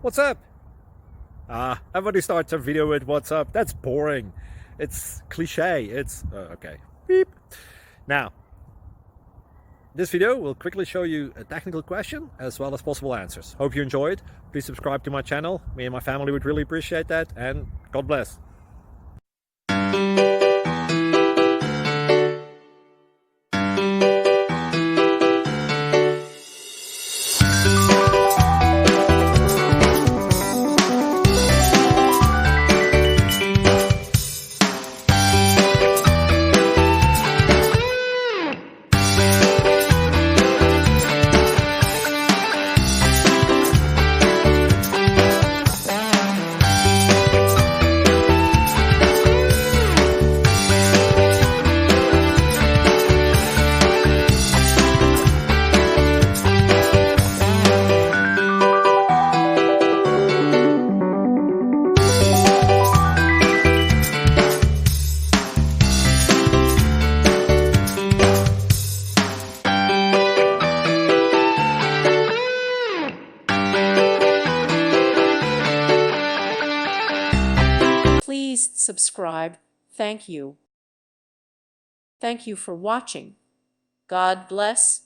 What's up? Everybody starts a video with what's up. That's boring. It's cliche. It's okay. Beep. Now, this video will quickly show you a technical question as well as possible answers. Hope you enjoyed. Please subscribe to my channel. Me and my family would really appreciate that, and God bless. Please subscribe. Thank you. Thank you for watching. God bless.